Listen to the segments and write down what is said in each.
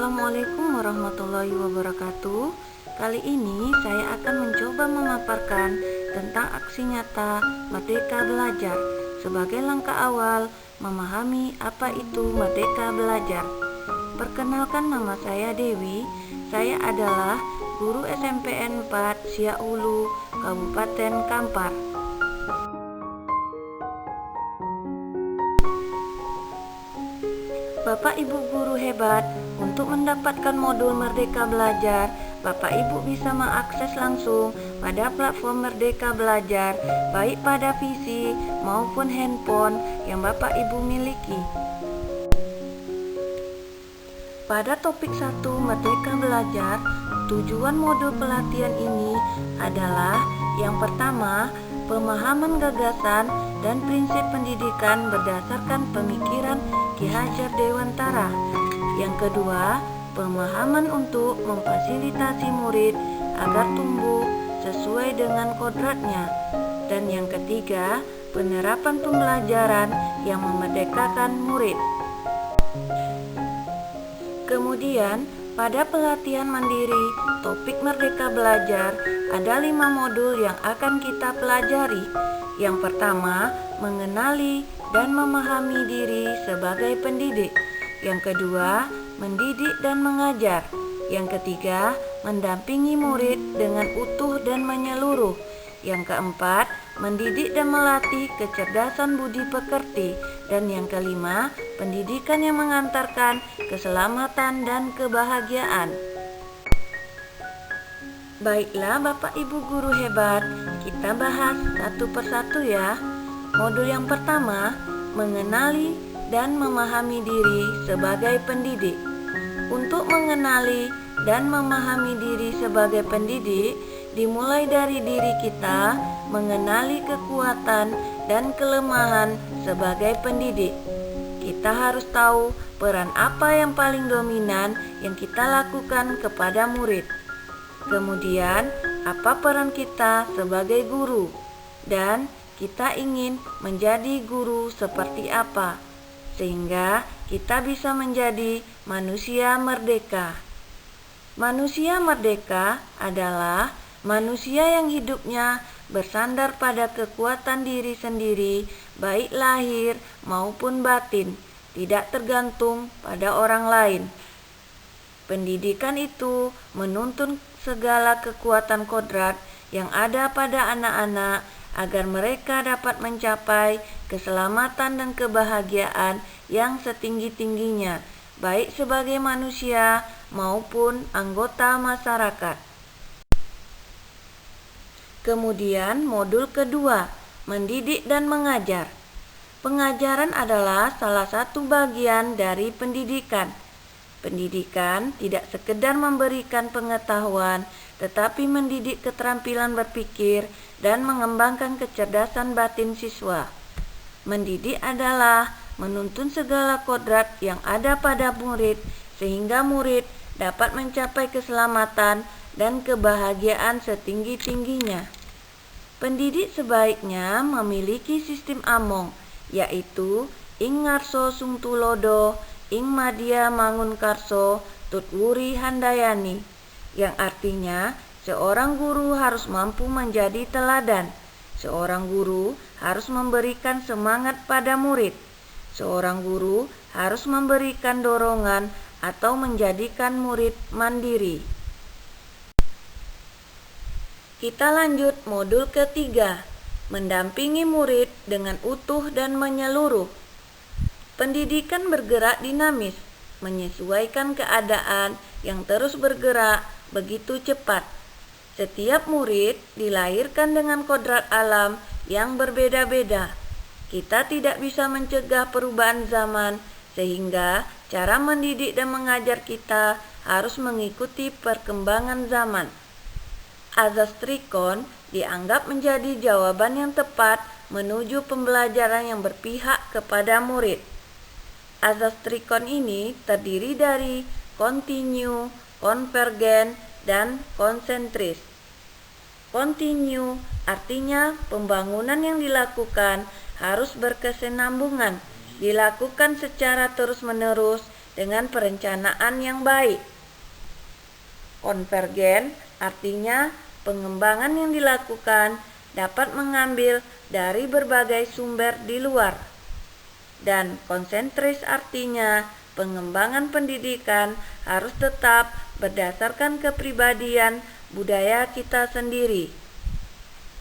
Assalamualaikum warahmatullahi wabarakatuh. Kali ini saya akan mencoba memaparkan tentang aksi nyata Merdeka Belajar sebagai langkah awal memahami apa itu Merdeka Belajar. Perkenalkan, nama saya Dewi. Saya adalah guru SMPN 4 Siak Hulu, Kabupaten Kampar. Bapak Ibu guru hebat, untuk mendapatkan modul Merdeka Belajar, Bapak Ibu bisa mengakses langsung pada platform Merdeka Belajar, baik pada PC maupun handphone yang Bapak Ibu miliki. Pada topik 1 Merdeka Belajar, tujuan modul pelatihan ini adalah yang pertama, pemahaman gagasan dan prinsip pendidikan berdasarkan pemikiran Ki Hajar Dewantara. Yang kedua, pemahaman untuk memfasilitasi murid agar tumbuh sesuai dengan kodratnya. Dan yang ketiga, penerapan pembelajaran yang memerdekakan murid. Kemudian, pada pelatihan mandiri topik Merdeka Belajar ada 5 modul yang akan kita pelajari. Yang pertama, mengenali dan memahami diri sebagai pendidik. Yang kedua, mendidik dan mengajar. Yang ketiga, mendampingi murid dengan utuh dan menyeluruh. Yang keempat, mendidik dan melatih kecerdasan budi pekerti. Dan yang kelima, pendidikan yang mengantarkan keselamatan dan kebahagiaan. Baiklah Bapak Ibu guru hebat, kita bahas satu persatu ya. Modul yang pertama, mengenali dan memahami diri sebagai pendidik. Untuk mengenali dan memahami diri sebagai pendidik, dimulai dari diri kita mengenali kekuatan dan kelemahan sebagai pendidik. Kita harus tahu peran apa yang paling dominan yang kita lakukan kepada murid. Kemudian, apa peran kita sebagai guru? Dan kita ingin menjadi guru seperti apa, sehingga kita bisa menjadi manusia merdeka. Manusia merdeka adalah manusia yang hidupnya bersandar pada kekuatan diri sendiri, baik lahir maupun batin, tidak tergantung pada orang lain. Pendidikan itu menuntun segala kekuatan kodrat yang ada pada anak-anak agar mereka dapat mencapai keselamatan dan kebahagiaan yang setinggi-tingginya, baik sebagai manusia maupun anggota masyarakat. Kemudian modul kedua, mendidik dan mengajar. Pengajaran adalah salah satu bagian dari pendidikan. Pendidikan tidak sekedar memberikan pengetahuan, tetapi mendidik keterampilan berpikir dan mengembangkan kecerdasan batin siswa. Mendidik adalah menuntun segala kodrat yang ada pada murid, sehingga murid dapat mencapai keselamatan dan kebahagiaan setinggi-tingginya. Pendidik sebaiknya memiliki sistem among, yaitu ing ngarso sung tulodo, ing madya mangun karso, tutwuri handayani, yang artinya seorang guru harus mampu menjadi teladan. Seorang guru harus memberikan semangat pada murid. Seorang guru harus memberikan dorongan atau menjadikan murid mandiri. Kita lanjut modul ketiga, mendampingi murid dengan utuh dan menyeluruh. Pendidikan bergerak dinamis, menyesuaikan keadaan yang terus bergerak begitu cepat. Setiap murid dilahirkan dengan kodrat alam yang berbeda-beda. Kita tidak bisa mencegah perubahan zaman, sehingga cara mendidik dan mengajar kita harus mengikuti perkembangan zaman. Azas Trikon dianggap menjadi jawaban yang tepat menuju pembelajaran yang berpihak kepada murid. Azas Trikon ini terdiri dari kontinu, konvergen, dan konsentris. Kontinu artinya pembangunan yang dilakukan harus berkesinambungan, dilakukan secara terus-menerus dengan perencanaan yang baik. Konvergen artinya pengembangan yang dilakukan dapat mengambil dari berbagai sumber di luar. Dan konsentris artinya pengembangan pendidikan harus tetap berdasarkan kepribadian budaya kita sendiri.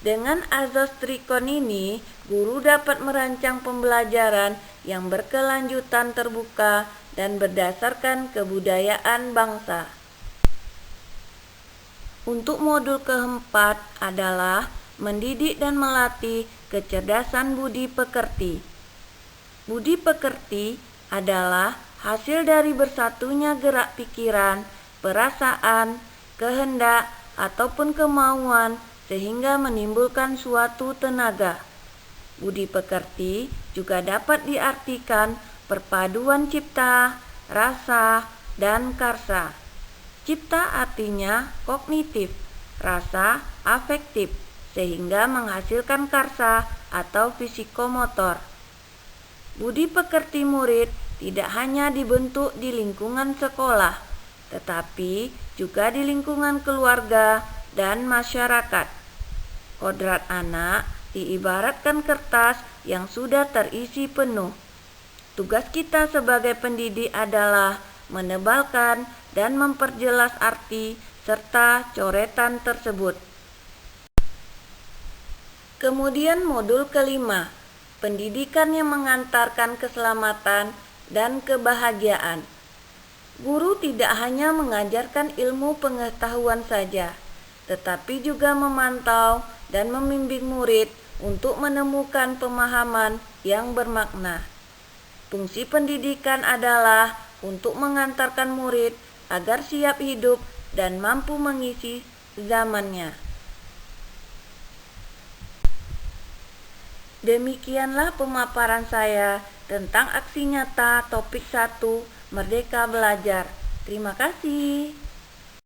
Dengan azas trikon ini, guru dapat merancang pembelajaran yang berkelanjutan, terbuka, dan berdasarkan kebudayaan bangsa. Untuk modul keempat adalah mendidik dan melatih kecerdasan budi pekerti. Budi pekerti adalah hasil dari bersatunya gerak pikiran, perasaan, kehendak, ataupun kemauan sehingga menimbulkan suatu tenaga. Budi pekerti juga dapat diartikan perpaduan cipta, rasa, dan karsa. Cipta artinya kognitif, rasa afektif, sehingga menghasilkan karsa atau fisikomotor. Budi pekerti murid tidak hanya dibentuk di lingkungan sekolah, tetapi juga di lingkungan keluarga dan masyarakat. Kodrat anak diibaratkan kertas yang sudah terisi penuh. Tugas kita sebagai pendidik adalah menebalkan dan memperjelas arti serta coretan tersebut. Kemudian modul kelima, pendidikan yang mengantarkan keselamatan dan kebahagiaan. Guru tidak hanya mengajarkan ilmu pengetahuan saja, tetapi juga memantau dan membimbing murid untuk menemukan pemahaman yang bermakna. Fungsi pendidikan adalah untuk mengantarkan murid agar siap hidup dan mampu mengisi zamannya. Demikianlah pemaparan saya tentang aksi nyata topik 1 Merdeka Belajar. Terima kasih.